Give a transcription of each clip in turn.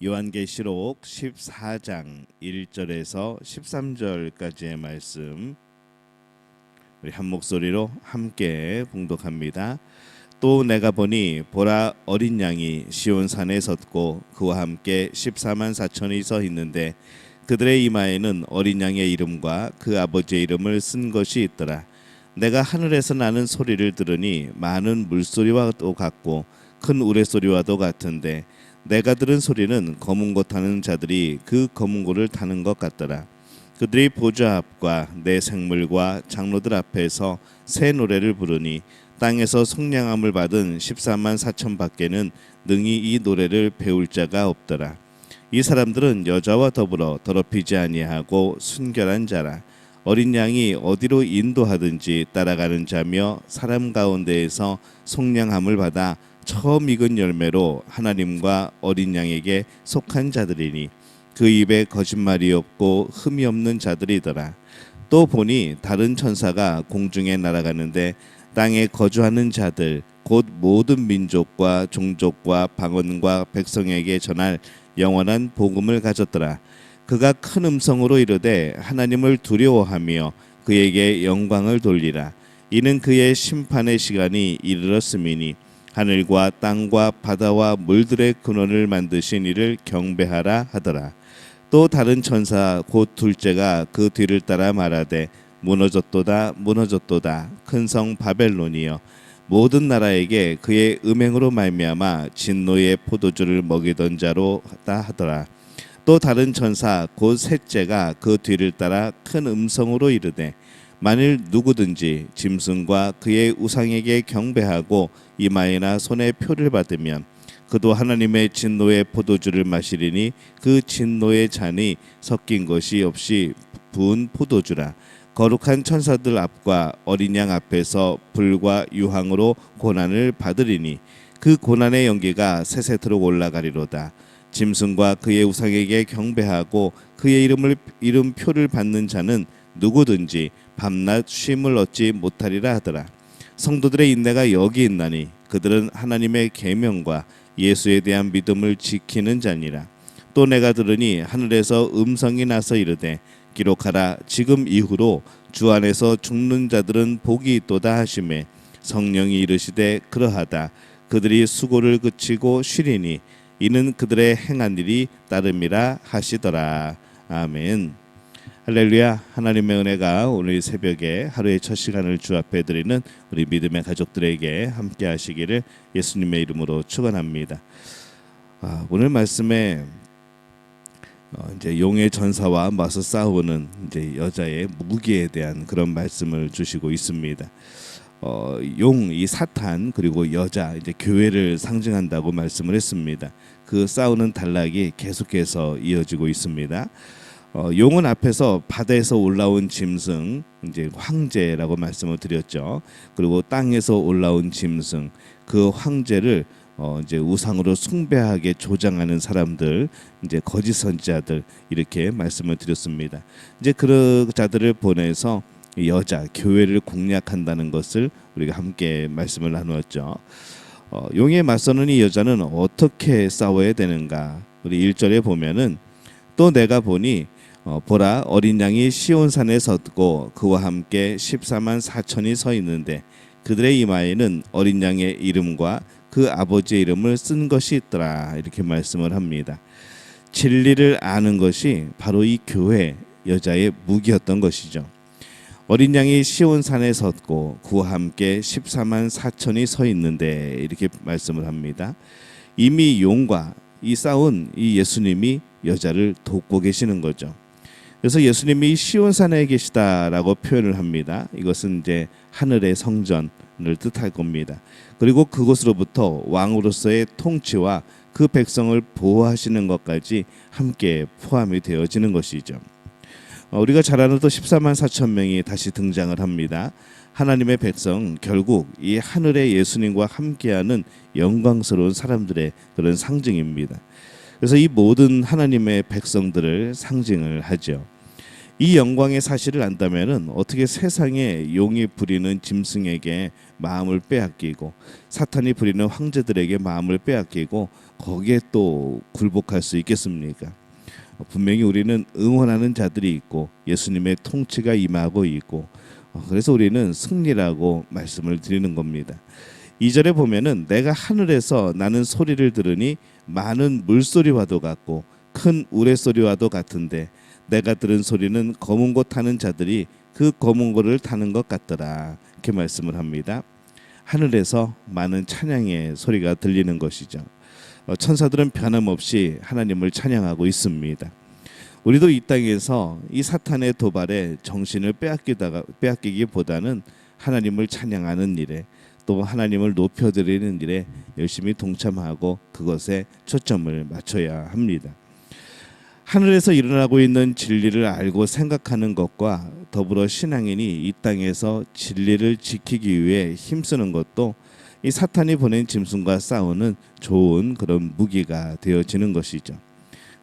요한계시록 14장 1절에서 13절까지의 말씀 우리 한 목소리로 함께 봉독합니다. 또 내가 보니 보라 어린 양이 시온 산에 섰고 그와 함께 14만 4천이 서 있는데 그들의 이마에는 어린 양의 이름과 그 아버지의 이름을 쓴 것이 있더라. 내가 하늘에서 나는 소리를 들으니 많은 물소리와도 같고 큰 우레소리와도 같은데 내가 들은 소리는 검은 고 타는 자들이 그 검은 고를 타는 것 같더라. 그들이 보좌 앞과 내 생물과 장로들 앞에서 새 노래를 부르니 땅에서 속량함을 받은 14만 4천 밖에는 능히 이 노래를 배울 자가 없더라. 이 사람들은 여자와 더불어 더럽히지 아니하고 순결한 자라. 어린 양이 어디로 인도하든지 따라가는 자며 사람 가운데에서 속량함을 받아 처음 익은 열매로 하나님과 어린 양에게 속한 자들이니 그 입에 거짓말이 없고 흠이 없는 자들이더라. 또 보니 다른 천사가 공중에 날아가는데 땅에 거주하는 자들 곧 모든 민족과 종족과 방언과 백성에게 전할 영원한 복음을 가졌더라. 그가 큰 음성으로 이르되 하나님을 두려워하며 그에게 영광을 돌리라. 이는 그의 심판의 시간이 이르렀음이니 하늘과 땅과 바다와 물들의 근원을 만드신 이를 경배하라 하더라. 또 다른 천사 곧 둘째가 그 뒤를 따라 말하되 무너졌도다 무너졌도다 큰 성 바벨론이여 모든 나라에게 그의 음행으로 말미암아 진노의 포도주를 먹이던 자로다 하더라. 또 다른 천사 곧 셋째가 그 뒤를 따라 큰 음성으로 이르되 만일 누구든지 짐승과 그의 우상에게 경배하고 이마에나 손에 표를 받으면 그도 하나님의 진노의 포도주를 마시리니 그 진노의 잔이 섞인 것이 없이 부은 포도주라. 거룩한 천사들 앞과 어린 양 앞에서 불과 유황으로 고난을 받으리니 그 고난의 연기가 세세토록 올라가리로다. 짐승과 그의 우상에게 경배하고 그의 이름 표를 받는 자는 누구든지 밤낮 쉼을 얻지 못하리라 하더라. 성도들의 인내가 여기 있나니 그들은 하나님의 계명과 예수에 대한 믿음을 지키는 자니라. 또 내가 들으니 하늘에서 음성이 나서 이르되 기록하라. 지금 이후로 주 안에서 죽는 자들은 복이 있도다 하시매 성령이 이르시되 그러하다. 그들이 수고를 그치고 쉬리니 이는 그들의 행한 일이 따름이라 하시더라. 아멘. 할렐루야. 하나님의 은혜가 오늘 새벽에 하루의 첫 시간을 주 앞에 드리는 우리 믿음의 가족들에게 함께 하시기를 예수님의 이름으로 축원합니다. 오늘 말씀에 이제 용의 전사와 맞서 싸우는 이제 여자의 무기에 대한 그런 말씀을 주시고 있습니다. 용, 이 사탄 그리고 여자 이제 교회를 상징한다고 말씀을 했습니다. 그 싸우는 단락이 계속해서 이어지고 있습니다. 용은 앞에서 바다에서 올라온 짐승 이제 황제라고 말씀을 드렸죠. 그리고 땅에서 올라온 짐승 그 황제를 이제 우상으로 숭배하게 조장하는 사람들 이제 거짓 선지자들 이렇게 말씀을 드렸습니다. 이제 그런 자들을 보내서 여자 교회를 공략한다는 것을 우리가 함께 말씀을 나누었죠. 용에 맞서는 이 여자는 어떻게 싸워야 되는가? 우리 1절에 보면은 또 내가 보니 보라 어린 양이 시온산에 섰고 그와 함께 14만 4천이 서 있는데 그들의 이마에는 어린 양의 이름과 그 아버지의 이름을 쓴 것이 있더라. 이렇게 말씀을 합니다. 진리를 아는 것이 바로 이 교회 여자의 무기였던 것이죠. 어린 양이 시온산에 섰고 그와 함께 14만 4천이 서 있는데 이렇게 말씀을 합니다. 이미 용과 이 싸운 이 예수님이 여자를 돕고 계시는 거죠. 그래서 예수님이 시온산에 계시다라고 표현을 합니다. 이것은 이제 하늘의 성전을 뜻할 겁니다. 그리고 그곳으로부터 왕으로서의 통치와 그 백성을 보호하시는 것까지 함께 포함이 되어지는 것이죠. 우리가 잘 아는 또 14만 4천 명이 다시 등장을 합니다. 하나님의 백성 결국 이 하늘의 예수님과 함께하는 영광스러운 사람들의 그런 상징입니다. 그래서 이 모든 하나님의 백성들을 상징을 하죠. 이 영광의 사실을 안다면은 어떻게 세상에 용이 부리는 짐승에게 마음을 빼앗기고 사탄이 부리는 황제들에게 마음을 빼앗기고 거기에 또 굴복할 수 있겠습니까? 분명히 우리는 응원하는 자들이 있고 예수님의 통치가 임하고 있고 그래서 우리는 승리라고 말씀을 드리는 겁니다. 2절에 보면은 내가 하늘에서 나는 소리를 들으니 많은 물소리와도 같고 큰 우레소리와도 같은데 내가 들은 소리는 검은 고 타는 자들이 그 검은 고를 타는 것 같더라. 이렇게 말씀을 합니다. 하늘에서 많은 찬양의 소리가 들리는 것이죠. 천사들은 변함없이 하나님을 찬양하고 있습니다. 우리도 이 땅에서 이 사탄의 도발에 정신을 빼앗기기보다는 하나님을 찬양하는 일에 또 하나님을 높여드리는 일에 열심히 동참하고 그것에 초점을 맞춰야 합니다. 하늘에서 일어나고 있는 진리를 알고 생각하는 것과 더불어 신앙인이 이 땅에서 진리를 지키기 위해 힘쓰는 것도 이 사탄이 보낸 짐승과 싸우는 좋은 그런 무기가 되어지는 것이죠.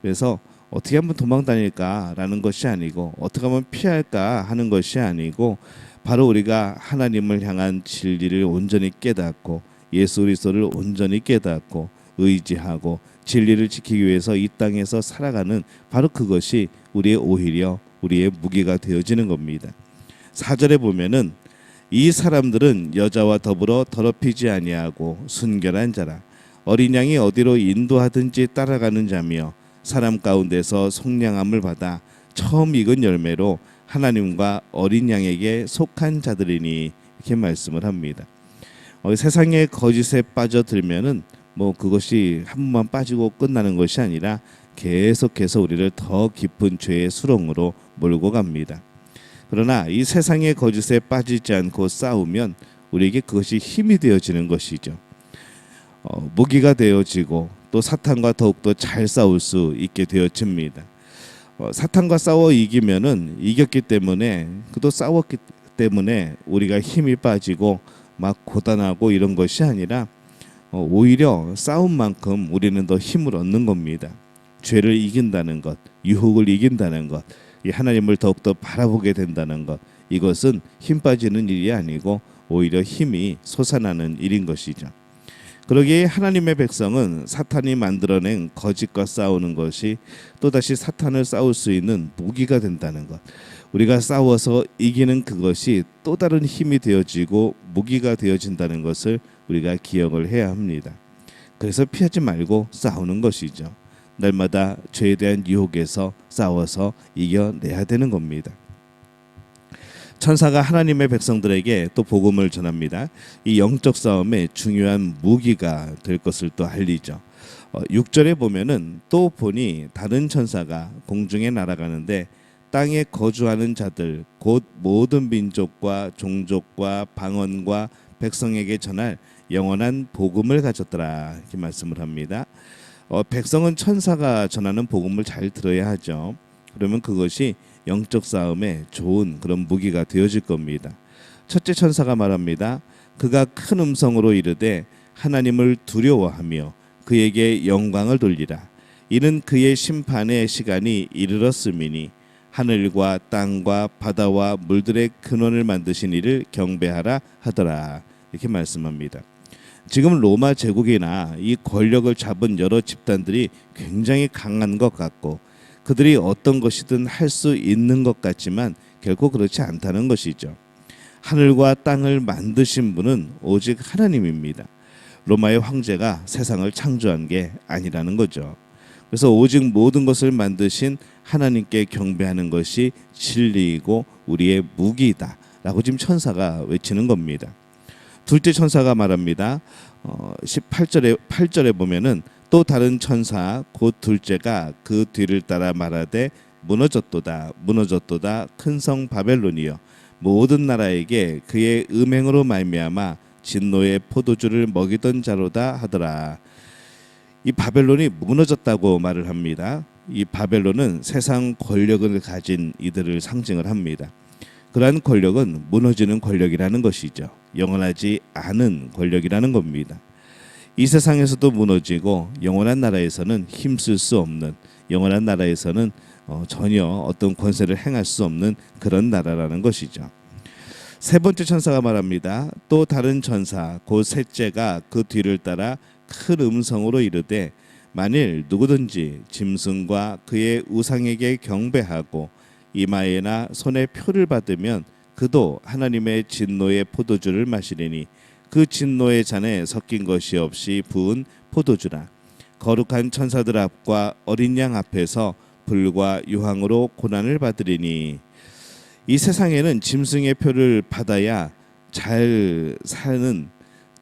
그래서 어떻게 하면 도망 다닐까라는 것이 아니고 어떻게 하면 피할까 하는 것이 아니고 바로 우리가 하나님을 향한 진리를 온전히 깨닫고 예수 그리스도를 온전히 깨닫고 의지하고 진리를 지키기 위해서 이 땅에서 살아가는 바로 그것이 오히려 우리의 무기가 되어지는 겁니다. 4절에 보면은 이 사람들은 여자와 더불어 더럽히지 아니하고 순결한 자라 어린 양이 어디로 인도하든지 따라가는 자며 사람 가운데서 속량함을 받아 처음 익은 열매로 하나님과 어린 양에게 속한 자들이니 이렇게 말씀을 합니다. 세상의 거짓에 빠져들면은 그것이 한 번만 빠지고 끝나는 것이 아니라 계속해서 우리를 더 깊은 죄의 수렁으로 몰고 갑니다. 그러나 이 세상의 거짓에 빠지지 않고 싸우면 우리에게 그것이 힘이 되어지는 것이죠. 무기가 되어지고 또 사탄과 더욱더 잘 싸울 수 있게 되어집니다. 사탄과 싸워 이기면은 이겼기 때문에 또 싸웠기 때문에 우리가 힘이 빠지고 막 고단하고 이런 것이 아니라 오히려 싸움만큼 우리는 더 힘을 얻는 겁니다. 죄를 이긴다는 것, 유혹을 이긴다는 것, 이 하나님을 더욱더 바라보게 된다는 것, 이것은 힘 빠지는 일이 아니고 오히려 힘이 솟아나는 일인 것이죠. 그러기에 하나님의 백성은 사탄이 만들어낸 거짓과 싸우는 것이 또다시 사탄을 싸울 수 있는 무기가 된다는 것, 우리가 싸워서 이기는 그것이 또 다른 힘이 되어지고 무기가 되어진다는 것을 우리가 기억을 해야 합니다. 그래서 피하지 말고 싸우는 것이죠. 날마다 죄에 대한 유혹에서 싸워서 이겨내야 되는 겁니다. 천사가 하나님의 백성들에게 또 복음을 전합니다. 이 영적 싸움에 중요한 무기가 될 것을 또 알리죠. 6절에 보면은 또 보니 다른 천사가 공중에 날아가는데 땅에 거주하는 자들 곧 모든 민족과 종족과 방언과 백성에게 전할 영원한 복음을 가졌더라 이렇게 말씀을 합니다. 백성은 천사가 전하는 복음을 잘 들어야 하죠. 그러면 그것이 영적 싸움에 좋은 그런 무기가 되어질 겁니다. 첫째 천사가 말합니다. 그가 큰 음성으로 이르되 하나님을 두려워하며 그에게 영광을 돌리라. 이는 그의 심판의 시간이 이르렀음이니 하늘과 땅과 바다와 물들의 근원을 만드신 이를 경배하라 하더라. 이렇게 말씀합니다. 지금 로마 제국이나 이 권력을 잡은 여러 집단들이 굉장히 강한 것 같고 그들이 어떤 것이든 할 수 있는 것 같지만 결코 그렇지 않다는 것이죠. 하늘과 땅을 만드신 분은 오직 하나님입니다. 로마의 황제가 세상을 창조한 게 아니라는 거죠. 그래서 오직 모든 것을 만드신 하나님께 경배하는 것이 진리이고 우리의 무기이다 라고 지금 천사가 외치는 겁니다. 둘째 천사가 말합니다. 8절에 보면은 또 다른 천사 곧 둘째가 그 뒤를 따라 말하되 무너졌도다 무너졌도다 큰 성 바벨론이여 모든 나라에게 그의 음행으로 말미암아 진노의 포도주를 먹이던 자로다 하더라. 이 바벨론이 무너졌다고 말을 합니다. 이 바벨론은 세상 권력을 가진 이들을 상징을 합니다. 그러한 권력은 무너지는 권력이라는 것이죠. 영원하지 않은 권력이라는 겁니다. 이 세상에서도 무너지고 영원한 나라에서는 힘쓸 수 없는, 영원한 나라에서는 전혀 어떤 권세를 행할 수 없는 그런 나라라는 것이죠. 세 번째 천사가 말합니다. 또 다른 천사 곧 셋째가 그 뒤를 따라 큰 음성으로 이르되 만일 누구든지 짐승과 그의 우상에게 경배하고 이마에나 손에 표를 받으면 그도 하나님의 진노의 포도주를 마시리니 그 진노의 잔에 섞인 것이 없이 부은 포도주라. 거룩한 천사들 앞과 어린 양 앞에서 불과 유황으로 고난을 받으리니. 이 세상에는 짐승의 표를 받아야 잘 사는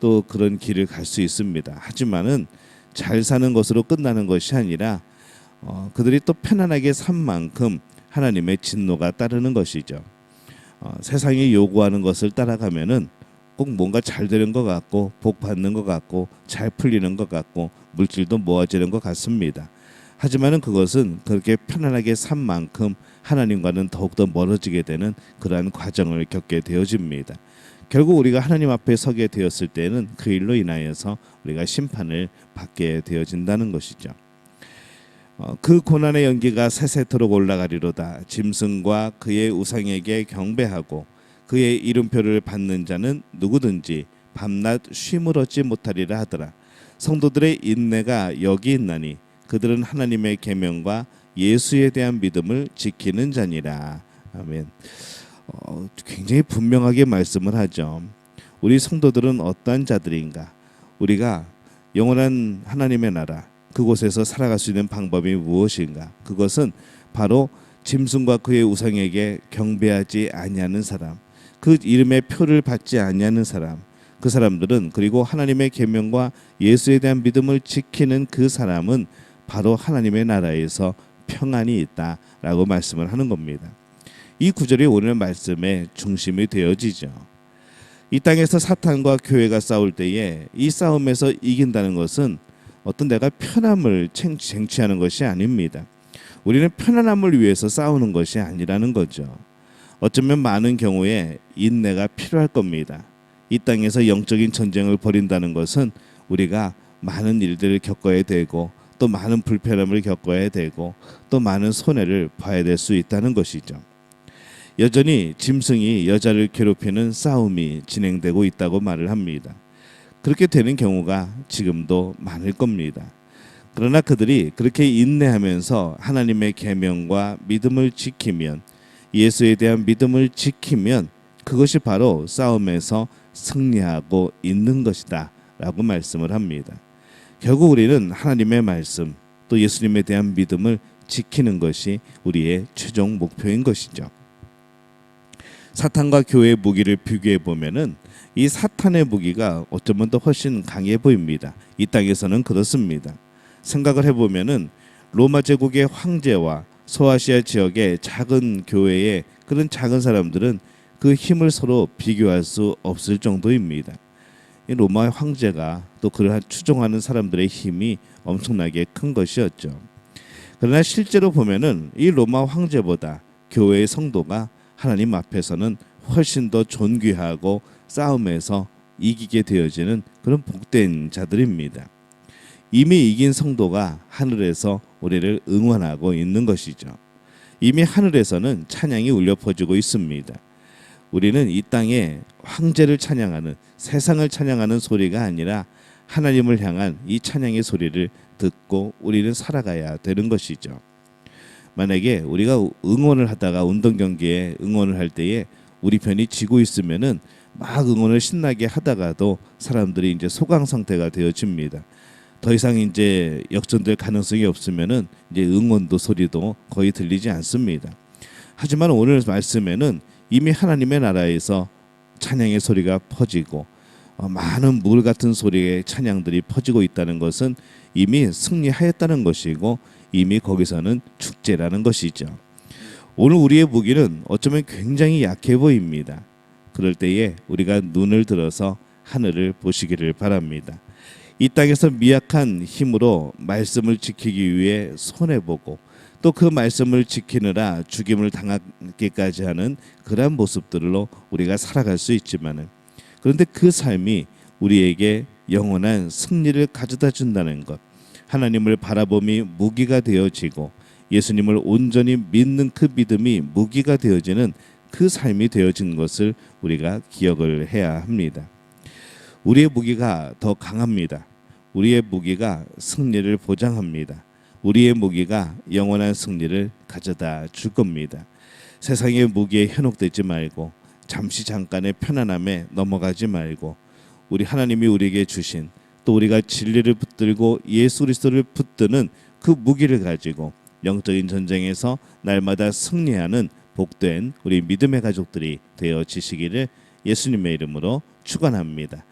또 그런 길을 갈 수 있습니다. 하지만은 잘 사는 것으로 끝나는 것이 아니라 그들이 또 편안하게 산 만큼 하나님의 진노가 따르는 것이죠. 세상이 요구하는 것을 따라가면은 꼭 뭔가 잘 되는 것 같고 복 받는 것 같고 잘 풀리는 것 같고 물질도 모아지는 것 같습니다. 하지만은 그것은 그렇게 편안하게 산 만큼 하나님과는 더욱더 멀어지게 되는 그러한 과정을 겪게 되어집니다. 결국 우리가 하나님 앞에 서게 되었을 때는 그 일로 인하여서 우리가 심판을 받게 되어진다는 것이죠. 그 고난의 연기가 세세토록 올라가리로다. 짐승과 그의 우상에게 경배하고 그의 이름표를 받는 자는 누구든지 밤낮 쉼을 얻지 못하리라 하더라. 성도들의 인내가 여기 있나니 그들은 하나님의 계명과 예수에 대한 믿음을 지키는 자니라. 아멘. 굉장히 분명하게 말씀을 하죠. 우리 성도들은 어떠한 자들인가? 우리가 영원한 하나님의 나라 그곳에서 살아갈 수 있는 방법이 무엇인가? 그것은 바로 짐승과 그의 우상에게 경배하지 아니하는 사람, 그 이름의 표를 받지 아니하는 사람, 그 사람들은, 그리고 하나님의 계명과 예수에 대한 믿음을 지키는 그 사람은 바로 하나님의 나라에서 평안이 있다라고 말씀을 하는 겁니다. 이 구절이 오늘 말씀의 중심이 되어지죠. 이 땅에서 사탄과 교회가 싸울 때에 이 싸움에서 이긴다는 것은 어떤 내가 편함을 쟁취하는 것이 아닙니다. 우리는 편안함을 위해서 싸우는 것이 아니라는 거죠. 어쩌면 많은 경우에 인내가 필요할 겁니다. 이 땅에서 영적인 전쟁을 벌인다는 것은 우리가 많은 일들을 겪어야 되고 또 많은 불편함을 겪어야 되고 또 많은 손해를 봐야 될 수 있다는 것이죠. 여전히 짐승이 여자를 괴롭히는 싸움이 진행되고 있다고 말을 합니다. 그렇게 되는 경우가 지금도 많을 겁니다. 그러나 그들이 그렇게 인내하면서 하나님의 계명과 믿음을 지키면, 예수에 대한 믿음을 지키면 그것이 바로 싸움에서 승리하고 있는 것이다 라고 말씀을 합니다. 결국 우리는 하나님의 말씀 또 예수님에 대한 믿음을 지키는 것이 우리의 최종 목표인 것이죠. 사탄과 교회의 무기를 비교해 보면은 이 사탄의 무기가 어쩌면 더 훨씬 강해 보입니다. 이 땅에서는 그렇습니다. 생각을 해보면은 로마 제국의 황제와 소아시아 지역의 작은 교회의 그런 작은 사람들은 그 힘을 서로 비교할 수 없을 정도입니다. 이 로마 황제가 또 그러한 추종하는 사람들의 힘이 엄청나게 큰 것이었죠. 그러나 실제로 보면은 이 로마 황제보다 교회의 성도가 하나님 앞에서는 훨씬 더 존귀하고 싸움에서 이기게 되어지는 그런 복된 자들입니다. 이미 이긴 성도가 하늘에서 우리를 응원하고 있는 것이죠. 이미 하늘에서는 찬양이 울려 퍼지고 있습니다. 우리는 이 땅에 황제를 찬양하는, 세상을 찬양하는 소리가 아니라 하나님을 향한 이 찬양의 소리를 듣고 우리는 살아가야 되는 것이죠. 만약에 우리가 응원을 하다가 운동 경기에 응원을 할 때에 우리 편이 지고 있으면은 막 응원을 신나게 하다가도 사람들이 이제 소강 상태가 되어집니다. 더 이상 이제 역전될 가능성이 없으면은 이제 응원도 소리도 거의 들리지 않습니다. 하지만 오늘 말씀에는 이미 하나님의 나라에서 찬양의 소리가 퍼지고 많은 물 같은 소리의 찬양들이 퍼지고 있다는 것은 이미 승리하였다는 것이고 이미 거기서는 축제라는 것이죠. 오늘 우리의 무기는 어쩌면 굉장히 약해 보입니다. 그럴 때에 우리가 눈을 들어서 하늘을 보시기를 바랍니다. 이 땅에서 미약한 힘으로 말씀을 지키기 위해 손해보고 또 그 말씀을 지키느라 죽임을 당하기까지 하는 그러한 모습들로 우리가 살아갈 수 있지만은, 그런데 그 삶이 우리에게 영원한 승리를 가져다 준다는 것, 하나님을 바라봄이 무기가 되어지고 예수님을 온전히 믿는 그 믿음이 무기가 되어지는 그 삶이 되어진 것을 우리가 기억을 해야 합니다. 우리의 무기가 더 강합니다. 우리의 무기가 승리를 보장합니다. 우리의 무기가 영원한 승리를 가져다 줄 겁니다. 세상의 무기에 현혹되지 말고 잠시 잠깐의 편안함에 넘어가지 말고 우리 하나님이 우리에게 주신 또 우리가 진리를 붙들고 예수 그리스도를 붙드는 그 무기를 가지고 영적인 전쟁에서 날마다 승리하는 복된 우리 믿음의 가족들이 되어지시기를 예수님의 이름으로 축원합니다.